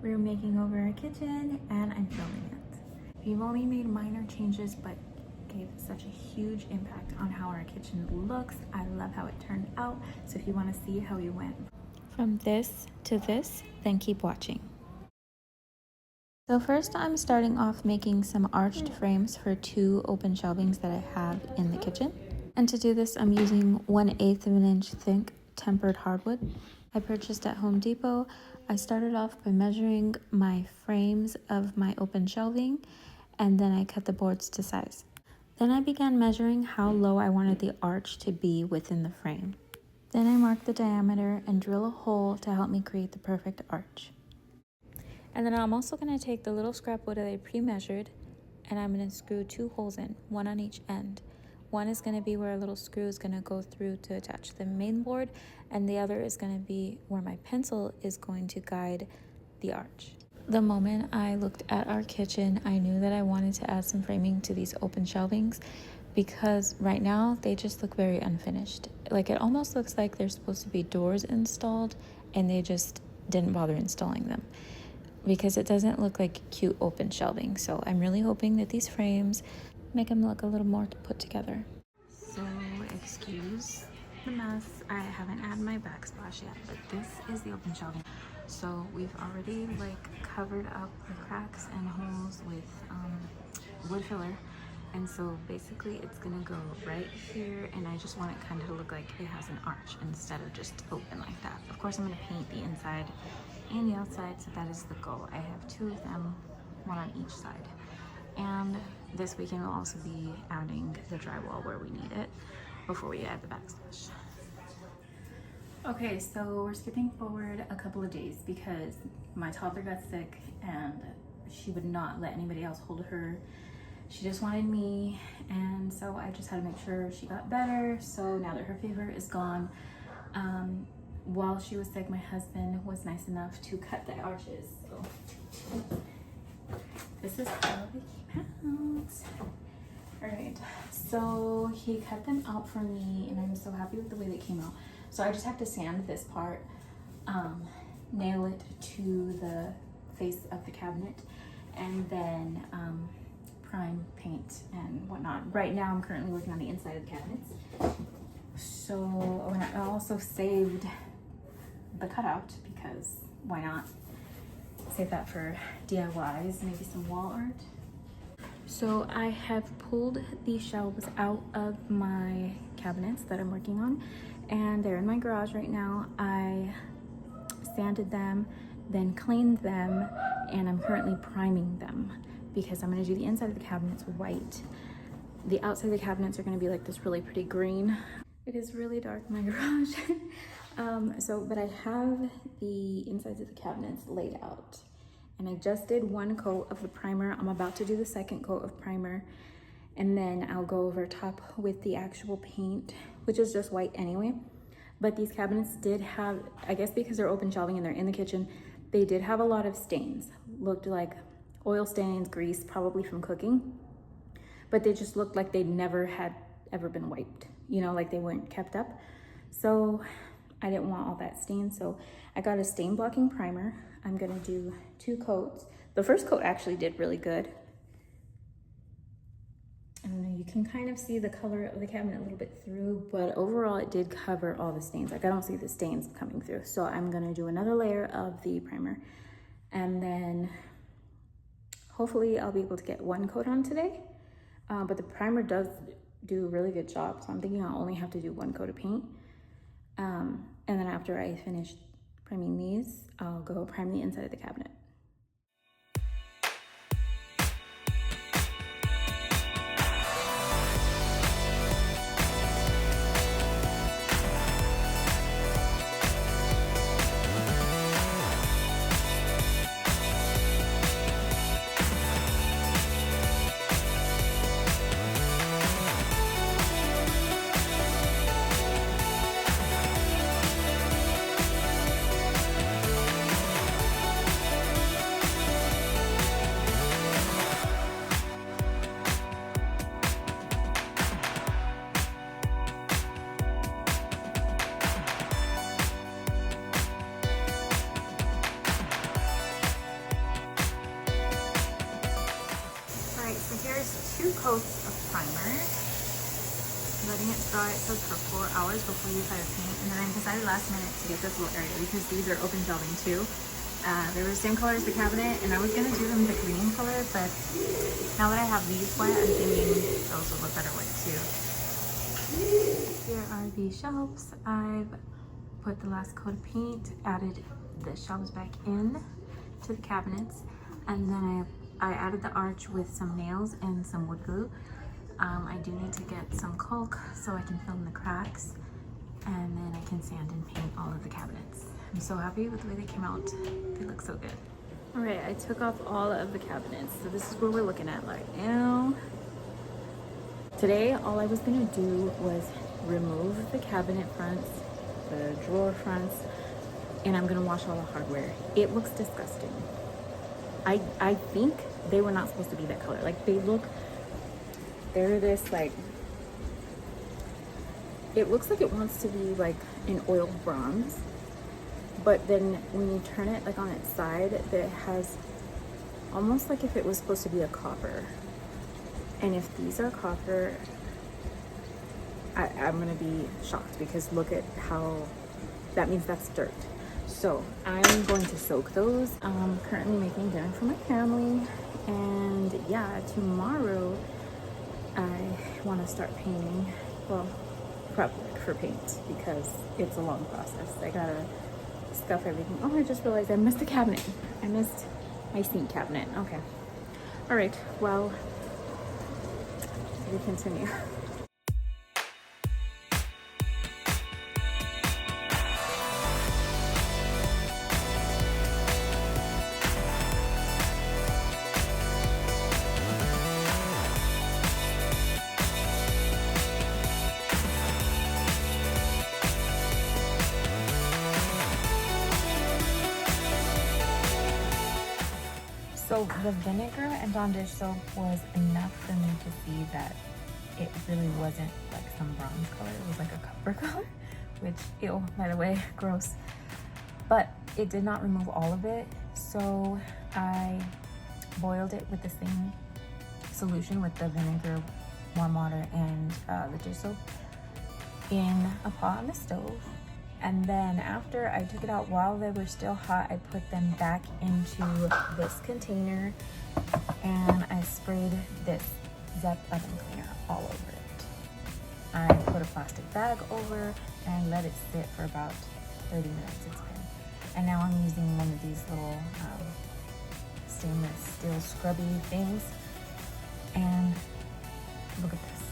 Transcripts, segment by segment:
We're making over our kitchen and I'm filming it. We've only made minor changes, but gave such a huge impact on how our kitchen looks. I love how it turned out. So if you want to see how we went from this to this, then keep watching. So first I'm starting off making some arched frames for 2 open shelvings that I have in the kitchen. And to do this, I'm using 1/8 of an inch thick tempered hardwood I purchased at Home Depot. I started off by measuring my frames of my open shelving, and then I cut the boards to size. Then I began measuring how low I wanted the arch to be within the frame. Then I marked the diameter and drill a hole to help me create the perfect arch. And then I'm also going to take the little scrap wood that I pre-measured, and I'm going to screw 2 holes in, one on each end. One is going to be where a little screw is going to go through to attach the main board, and the other is going to be where my pencil is going to guide the arch. The moment I looked at our kitchen, I knew that I wanted to add some framing to these open shelvings because right now they just look very unfinished. Like, it almost looks like they're supposed to be doors installed and they just didn't bother installing them because it doesn't look like cute open shelving. So I'm really hoping that these frames make them look a little more put together. So excuse the mess. I haven't added my backsplash yet, but this is the open shelving. So we've already covered up the cracks and holes with wood filler, and so basically it's gonna go right here, and I just want it kind of to look like it has an arch instead of just open like that. Of course, I'm gonna paint the inside and the outside, so that is the goal. I have 2 of them, one on each side. And this weekend we'll also be adding the drywall where we need it before we add the backsplash. Okay, so we're skipping forward a couple of days because my toddler got sick and she would not let anybody else hold her. She just wanted me, and so I just had to make sure she got better. So now that her fever is gone, while she was sick, my husband was nice enough to cut the arches. So this is how they came out. All right, so he cut them out for me, and I'm so happy with the way they came out. So I just have to sand this part, nail it to the face of the cabinet, and then prime, paint, and whatnot. Right now I'm currently working on the inside of the cabinets. So I also saved the cutout because why not? Save that for DIYs, maybe some wall art. So I have pulled these shelves out of my cabinets that I'm working on, and they're in my garage right now. I sanded them, then cleaned them, and I'm currently priming them because I'm going to do the inside of the cabinets white. The outside of the cabinets are going to be like this really pretty green. It is really dark in my garage. But I have the insides of the cabinets laid out, and I just did 1 coat of the primer. I'm about to do the 2nd coat of primer, and then I'll go over top with the actual paint, which is just white anyway. But these cabinets did have, I guess because they're open shelving and they're in the kitchen, they did have a lot of stains. Looked like oil stains, grease, probably from cooking, but they just looked like they never had ever been wiped, you know, like they weren't kept up. So I didn't want all that stain, so I got a stain blocking primer. I'm gonna do 2 coats. The first coat actually did really good. I don't know, you can kind of see the color of the cabinet a little bit through, but overall it did cover all the stains. Like, I don't see the stains coming through. So I'm gonna do another layer of the primer, and then hopefully I'll be able to get 1 coat on today. But the primer does do a really good job, so I'm thinking I'll only have to do 1 coat of paint. And then after I finish priming these, I'll go prime the inside of the cabinet. coats of primer, letting it dry. It says for 4 hours before you apply the paint. And then I decided last minute to get this little area because these are open shelving too. They were the same color as the cabinet, and I was gonna do them the green color, but now that I have these wet, I'm thinking those will look better wet too. Here are the shelves. I've put the last coat of paint, added the shelves back in to the cabinets, and then I added the arch with some nails and some wood glue. I do need to get some caulk so I can fill in the cracks, and then I can sand and paint all of the cabinets. I'm so happy with the way they came out. They look so good. All right, I took off all of the cabinets. So this is what we're looking at right now. Today, all I was gonna do was remove the cabinet fronts, the drawer fronts, and I'm gonna wash all the hardware. It looks disgusting. I think they were not supposed to be that color. Like they're this like, it looks like it wants to be like an oil bronze, but then when you turn it like on its side, it has almost like if it was supposed to be a copper. And if these are copper, I'm gonna be shocked because look at how, that means that's dirt. So I'm going to soak those. I'm currently making dinner for my family, and yeah, tomorrow I want to start painting. Well, prep work for paint because it's a long process. I gotta stuff everything. Oh, I just realized I missed the cabinet. I missed my sink cabinet. Okay. All right. Well, we continue. So the vinegar and Dawn dish soap was enough for me to see that it really wasn't like some bronze color. It was like a copper color, which, ew, by the way, gross. But it did not remove all of it. So I boiled it with the same solution with the vinegar, warm water, and the dish soap in a pot on the stove. And then after I took it out while they were still hot, I put them back into this container and I sprayed this Zep oven cleaner all over it. I put a plastic bag over and let it sit for about 30 minutes. It's been. And now I'm using one of these little stainless steel scrubby things. And look at this.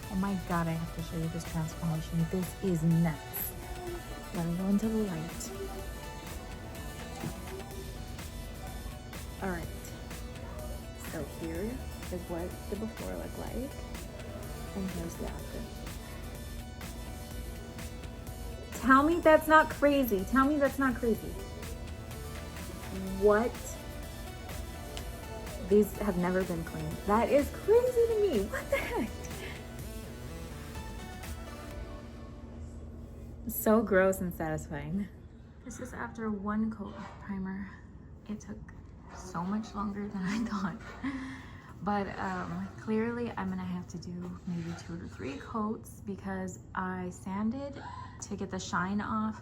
Oh my God, I have to show you this transformation. This is nuts. Let me go into the light. All right. So here is what the before looked like. And here's the after. Tell me that's not crazy. Tell me that's not crazy. What? These have never been cleaned. That is crazy to me. What the heck? So gross and satisfying. This is after one coat of primer. It took so much longer than I thought. But clearly I'm gonna have to do maybe 2 to 3 coats because I sanded to get the shine off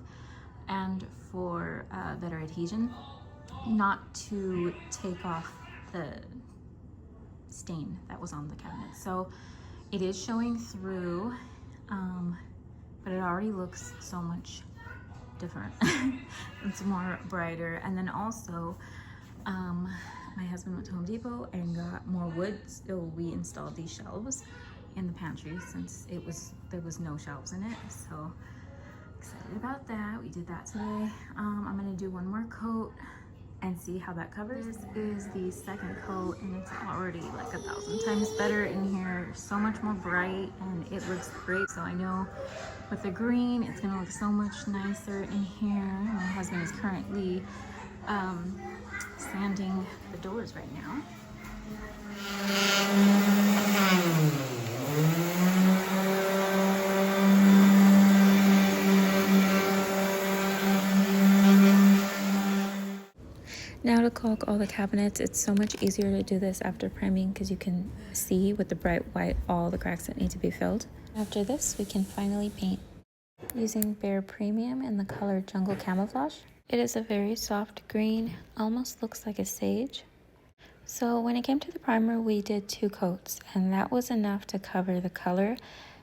and for better adhesion, not to take off the stain that was on the cabinet. So it is showing through, but it already looks so much different. It's more brighter. And then also, my husband went to Home Depot and got more wood. So we installed these shelves in the pantry since there was no shelves in it. So excited about that. We did that today. I'm gonna do one more coat and see how that covers. This is the second coat and it's already like 1,000 times better in here. So much more bright and it looks great. So I know with the green, it's gonna look so much nicer in here. My husband is currently sanding the doors right now. Now to caulk all the cabinets, it's so much easier to do this after priming because you can see with the bright white all the cracks that need to be filled. After this, we can finally paint. Using Behr Premium in the color Jungle Camouflage. It is a very soft green, almost looks like a sage. So when it came to the primer, we did 2 coats, and that was enough to cover the color.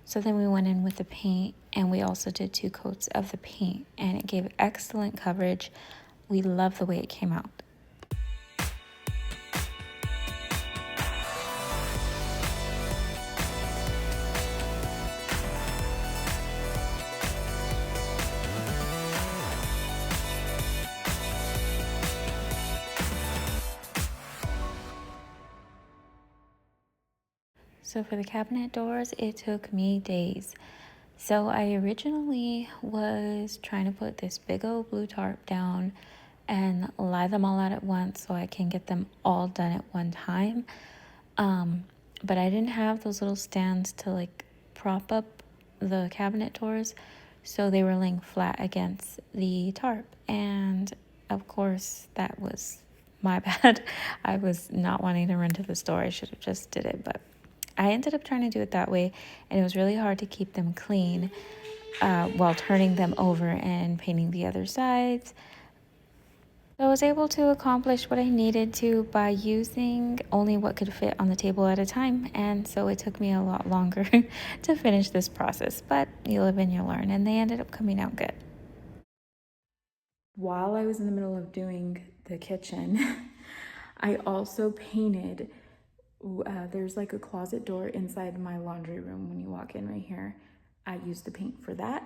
So then we went in with the paint, and we also did 2 coats of the paint, and it gave excellent coverage. We love the way it came out. So for the cabinet doors, it took me days. So I originally was trying to put this big old blue tarp down and lie them all out at once so I can get them all done at one time. But I didn't have those little stands to like prop up the cabinet doors, so they were laying flat against the tarp. And of course, that was my bad. I was not wanting to run to the store. I should have just did it, but I ended up trying to do it that way, and it was really hard to keep them clean while turning them over and painting the other sides. So I was able to accomplish what I needed to by using only what could fit on the table at a time, and so it took me a lot longer to finish this process, but you live and you learn, and they ended up coming out good. While I was in the middle of doing the kitchen, I also painted. There's like a closet door inside my laundry room when you walk in right here. I used the paint for that.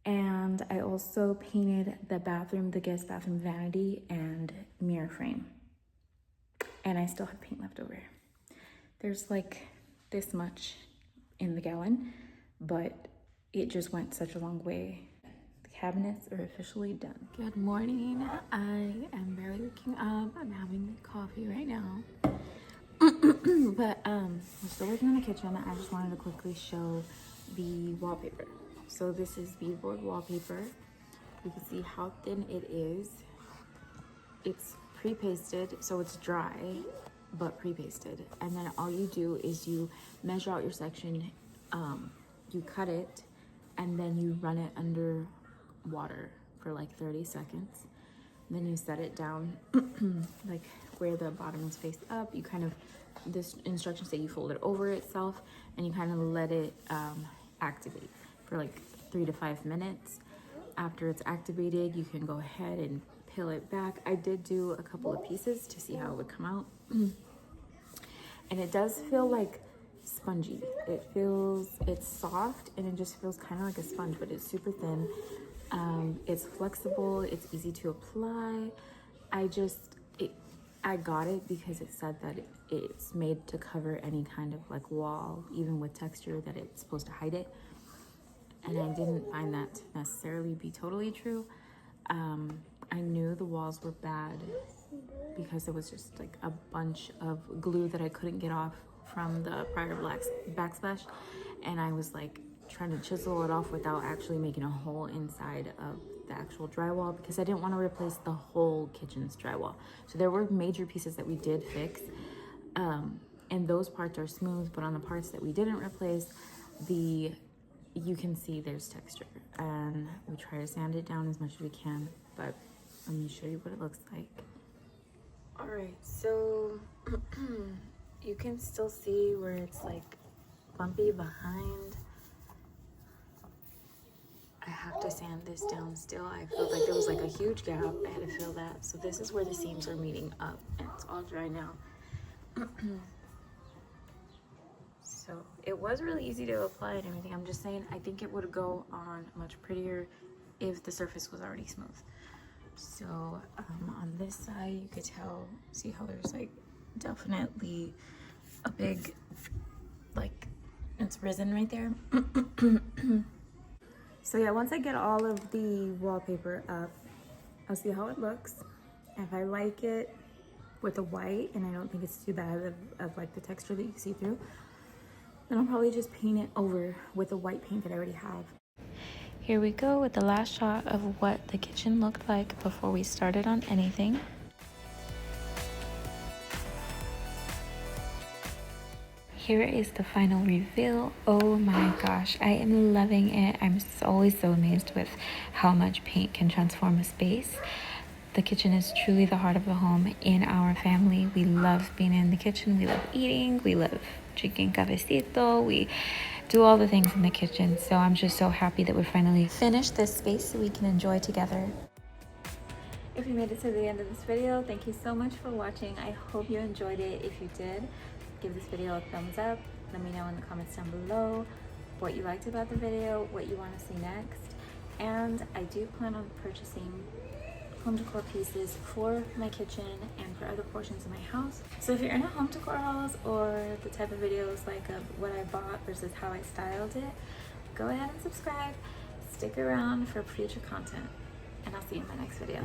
And I also painted the bathroom, the guest bathroom vanity and mirror frame. And I still have paint left over. There's like this much in the gallon, but it just went such a long way. The cabinets are officially done. Good morning. I am barely waking up. I'm having coffee right now. But we're still working on the kitchen. I just wanted to quickly show the wallpaper. So this is beadboard wallpaper. You can see how thin it is. It's pre-pasted, so it's dry, but pre-pasted. And then all you do is you measure out your section, you cut it, and then you run it under water for like 30 seconds. Then you set it down like where the bottom is faced up. You kind of, this instructions say you fold it over itself and you kind of let it activate for like 3 to 5 minutes. After it's activated, you can go ahead and peel it back. I did do a couple of pieces to see how it would come out. And it does feel like spongy. It's soft and it just feels kind of like a sponge, but it's super thin. It's flexible, it's easy to apply. I got it because it said that it's made to cover any kind of like wall, even with texture, that it's supposed to hide it. And I didn't find that to necessarily be totally true. I knew the walls were bad because there was just like a bunch of glue that I couldn't get off from the prior backsplash. And I was like trying to chisel it off without actually making a hole inside of the actual drywall because I didn't want to replace the whole kitchen's drywall. So there were major pieces that we did fix, and those parts are smooth, but on the parts that we didn't replace, you can see there's texture, and we try to sand it down as much as we can, but let me show you what it looks like. All right, so you can still see where it's like bumpy behind. I have to sand this down still. I felt like there was like a huge gap. I had to fill that. So this is where the seams are meeting up, and it's all dry now. So it was really easy to apply and everything. I'm just saying, I think it would go on much prettier if the surface was already smooth. So on this side, you could see how there's like definitely a big, like it's risen right there. So yeah, once I get all of the wallpaper up, I'll see how it looks. If I like it with the white and I don't think it's too bad of like the texture that you can see through, then I'll probably just paint it over with the white paint that I already have. Here we go with the last shot of what the kitchen looked like before we started on anything. here is the final reveal. Oh my gosh, I am loving it. I'm always so amazed with how much paint can transform a space. The kitchen is truly the heart of the home in our family. We love being in the kitchen. We love eating. We love drinking cafecito. We do all the things in the kitchen. So I'm just so happy that we finally finished this space so we can enjoy together. If you made it to the end of this video, thank you so much for watching. I hope you enjoyed it. If you did, give this video a thumbs up. Let me know in the comments down below what you liked about the video, what you want to see next. And I do plan on purchasing home decor pieces for my kitchen and for other portions of my house. So if you're into home decor hauls or the type of videos like of what I bought versus how I styled it, go ahead and subscribe. Stick around for future content, and I'll see you in my next video.